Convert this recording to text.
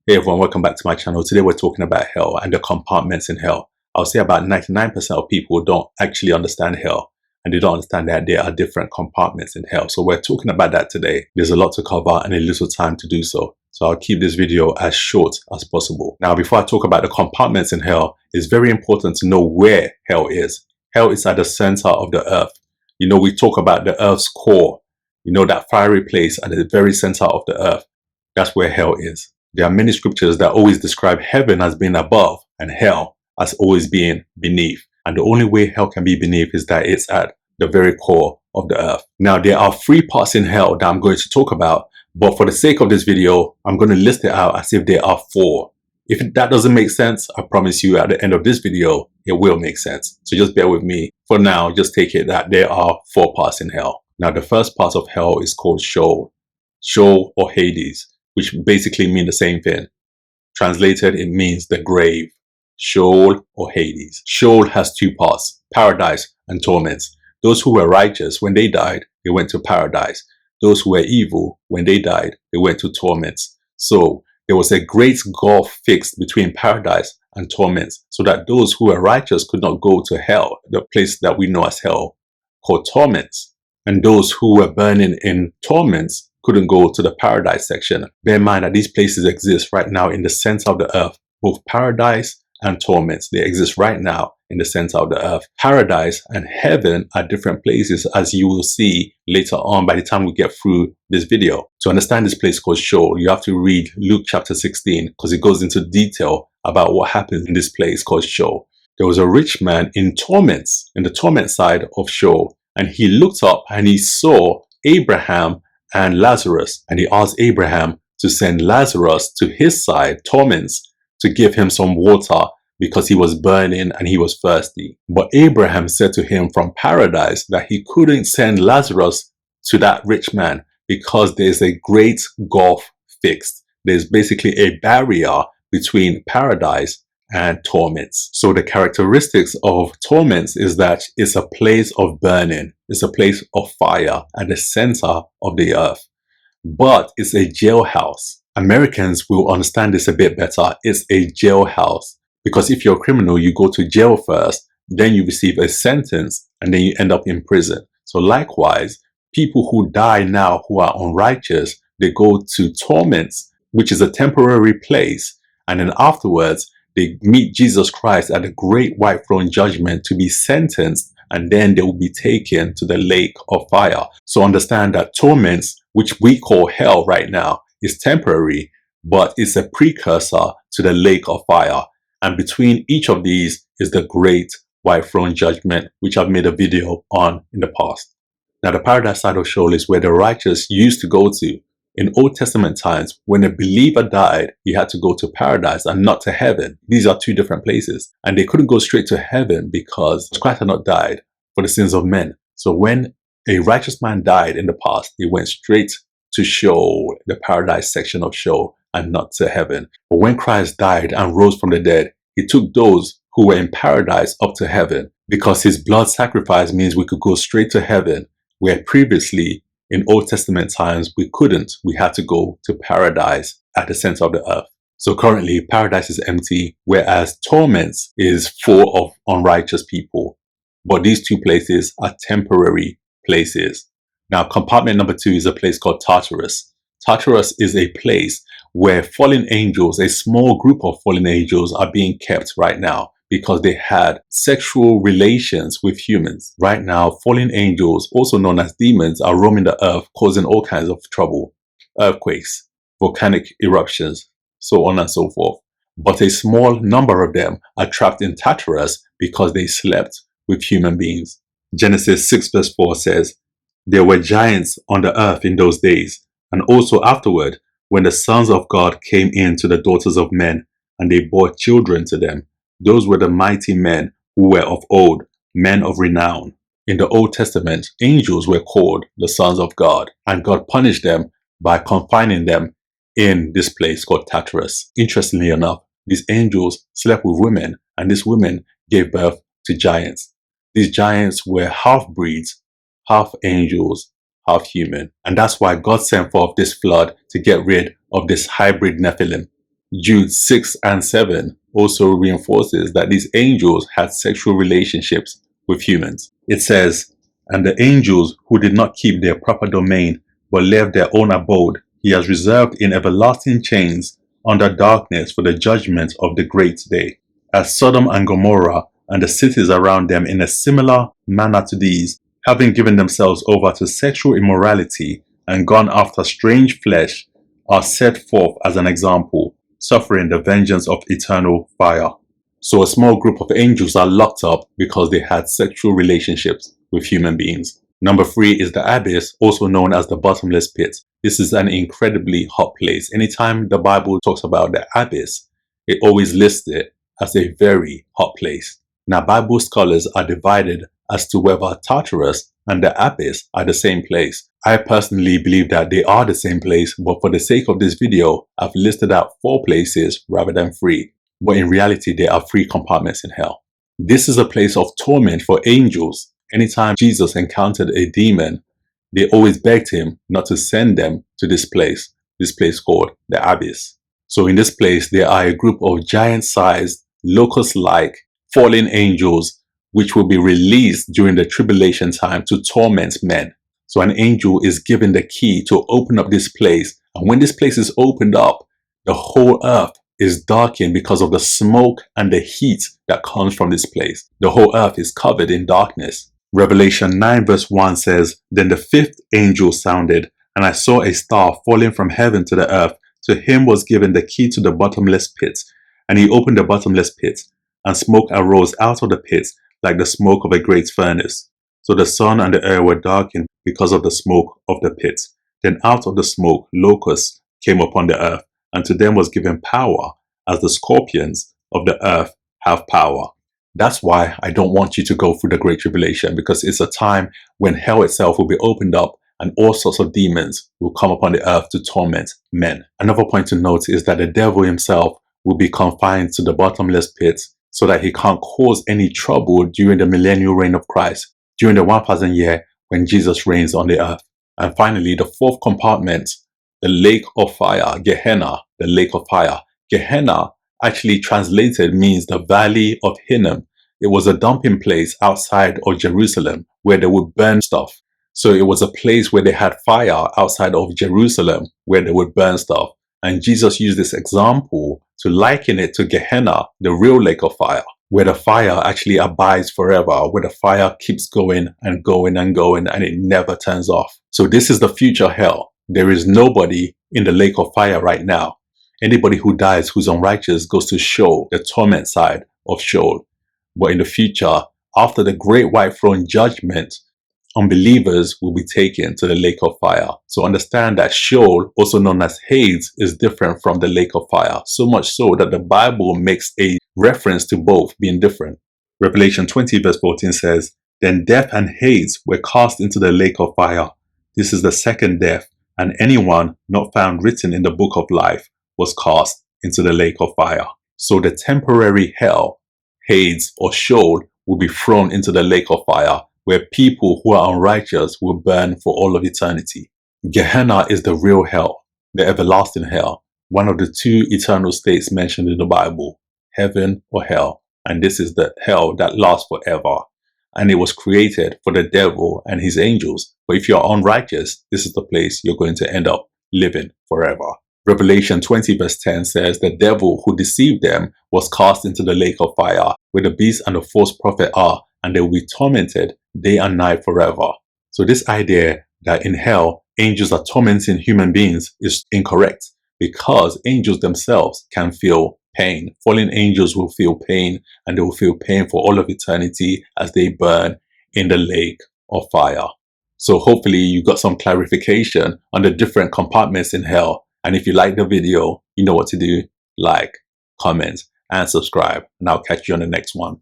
Hey everyone, welcome back to my channel. Today we're talking about hell and the compartments in hell. I'll say about 99% of people don't actually understand hell, and they don't understand that there are different compartments in hell. So we're talking about that today. There's a lot to cover and a little time to do so. So I'll keep this video as short as possible. Now, before I talk about the compartments in hell, it's very important to know where hell is. Hell is at the center of the earth. You know, we talk about the earth's core. You know, that fiery place at the very center of the earth. That's where hell is. There are many scriptures that always describe heaven as being above and hell as always being beneath. And the only way hell can be beneath is that it's at the very core of the earth. Now, there are 3 parts in hell that I'm going to talk about, but for the sake of this video, I'm going to list it out as if there are 4. If that doesn't make sense, I promise you at the end of this video, it will make sense. So just bear with me. For now, just take it that there are 4 parts in hell. Now, the first part of hell is called Sheol. Sheol or Hades, which basically mean the same thing. Translated, it means the grave. Sheol or Hades. Sheol has 2 parts, paradise and torments. Those who were righteous, when they died, they went to paradise. Those who were evil, when they died, they went to torments. So there was a great gulf fixed between paradise and torments, so that those who were righteous could not go to hell, the place that we know as hell, called torments. And those who were burning in torments couldn't go to the paradise section. Bear in mind that these places exist right now in the center of the earth, both paradise and torments. They exist right now in the center of the earth. Paradise and heaven are different places, as you will see later on by the time we get through this video. To understand this place called Sheol, you have to read Luke chapter 16 because it goes into detail about what happens in this place called Sheol. There was a rich man in torments, in the torment side of Sheol, and he looked up and he saw Abraham and Lazarus, and he asked Abraham to send Lazarus to his side, torments, to give him some water because he was burning and he was thirsty. But Abraham said to him from paradise that he couldn't send Lazarus to that rich man because there's a great gulf fixed. There's basically a barrier between paradise and torments. So the characteristics of torments is that it's a place of burning. It's a place of fire at the center of the earth. But it's a jailhouse. Americans will understand this a bit better. It's a jailhouse. Because if you're a criminal, you go to jail first, then you receive a sentence, and then you end up in prison. So likewise, people who die now who are unrighteous, they go to torments, which is a temporary place. And then afterwards, they meet Jesus Christ at the great white throne judgment to be sentenced, and then they will be taken to the lake of fire. So understand that torments, which we call hell right now, is temporary, but it's a precursor to the lake of fire. And between each of these is the great white throne judgment, which I've made a video on in the past. Now, the paradise side of Sheol is where the righteous used to go to. In Old Testament times, when a believer died, he had to go to paradise and not to heaven. These are 2 different places. And they couldn't go straight to heaven because Christ had not died for the sins of men. So when a righteous man died in the past, he went straight to Sheol, the paradise section of Sheol, and not to heaven. But when Christ died and rose from the dead, he took those who were in paradise up to heaven, because his blood sacrifice means we could go straight to heaven, where previously in Old Testament times we couldn't. We had to go to paradise at the center of the earth. So currently paradise is empty, whereas torments is full of unrighteous people. But these 2 places are temporary places. Now, compartment number 2 is a place called Tartarus. Tartarus is a place where fallen angels, a small group of fallen angels, are being kept right now because they had sexual relations with humans. Right now, fallen angels, also known as demons, are roaming the earth, causing all kinds of trouble. Earthquakes, volcanic eruptions, so on and so forth. But a small number of them are trapped in Tartarus because they slept with human beings. Genesis 6 verse 4 says, "There were giants on the earth in those days, and also afterward, when the sons of God came in to the daughters of men, and they bore children to them. Those were the mighty men who were of old, men of renown." In the Old Testament, angels were called the sons of God, and God punished them by confining them in this place called Tartarus. Interestingly enough, these angels slept with women, and these women gave birth to giants. These giants were half-breeds, half angels, half human. And that's why God sent forth this flood to get rid of this hybrid Nephilim. Jude 6 and 7 also reinforces that these angels had sexual relationships with humans. It says, "And the angels who did not keep their proper domain, but left their own abode, he has reserved in everlasting chains under darkness for the judgment of the great day. As Sodom and Gomorrah and the cities around them in a similar manner to these, having given themselves over to sexual immorality and gone after strange flesh, are set forth as an example, suffering the vengeance of eternal fire." So a small group of angels are locked up because they had sexual relationships with human beings. Number 3 is the abyss, also known as the bottomless pit. This is an incredibly hot place. Anytime the Bible talks about the abyss, it always lists it as a very hot place. Now, Bible scholars are divided as to whether Tartarus and the abyss are the same place. I personally believe that they are the same place, but for the sake of this video, I've listed out 4 places rather than 3. But in reality, there are 3 compartments in hell. This is a place of torment for angels. Anytime Jesus encountered a demon, they always begged him not to send them to this place called the abyss. So in this place, there are a group of giant-sized, locust-like, fallen angels which will be released during the tribulation time to torment men. So an angel is given the key to open up this place. And when this place is opened up, the whole earth is darkened because of the smoke and the heat that comes from this place. The whole earth is covered in darkness. Revelation 9 verse 1 says, "Then the 5th angel sounded, and I saw a star falling from heaven to the earth. To him was given the key to the bottomless pit. And he opened the bottomless pit, and smoke arose out of the pit like the smoke of a great furnace. So the sun and the air were darkened because of the smoke of the pit. Then out of the smoke locusts came upon the earth, and to them was given power, as the scorpions of the earth have power." That's why I don't want you to go through the Great Tribulation, because it's a time when hell itself will be opened up and all sorts of demons will come upon the earth to torment men. Another point to note is that the devil himself will be confined to the bottomless pit so that he can't cause any trouble during the millennial reign of Christ, during the 1000 year when Jesus reigns on the earth. And finally, the 4th compartment, the lake of fire, Gehenna, the lake of fire. Gehenna actually translated means the valley of Hinnom. It was a dumping place outside of Jerusalem where they would burn stuff. So it was a place where they had fire outside of Jerusalem where they would burn stuff. And Jesus used this example to liken it to Gehenna, the real lake of fire, where the fire actually abides forever, where the fire keeps going and going and going and it never turns off. So this is the future hell. There is nobody in the lake of fire right now. Anybody who dies who's unrighteous goes to Sheol, the torment side of Sheol. But in the future, after the great white throne judgment, unbelievers will be taken to the lake of fire. So understand that Sheol, also known as Hades, is different from the lake of fire. So much so that the Bible makes a reference to both being different. Revelation 20 verse 14 says, "Then death and Hades were cast into the lake of fire. This is the second death, and anyone not found written in the book of life was cast into the lake of fire." So the temporary hell, Hades or Sheol, will be thrown into the lake of fire, where people who are unrighteous will burn for all of eternity. Gehenna is the real hell, the everlasting hell, one of the 2 eternal states mentioned in the Bible, heaven or hell. And this is the hell that lasts forever. And it was created for the devil and his angels. But if you're unrighteous, this is the place you're going to end up living forever. Revelation 20 verse 10 says, "The devil who deceived them was cast into the lake of fire, where the beast and the false prophet are, and they will be tormented day and night forever." So this idea that in hell, angels are tormenting human beings is incorrect, because angels themselves can feel pain. Fallen angels will feel pain, and they will feel pain for all of eternity as they burn in the lake of fire. So hopefully you got some clarification on the different compartments in hell. And if you like the video, you know what to do. Like, comment, and subscribe. And I'll catch you on the next one.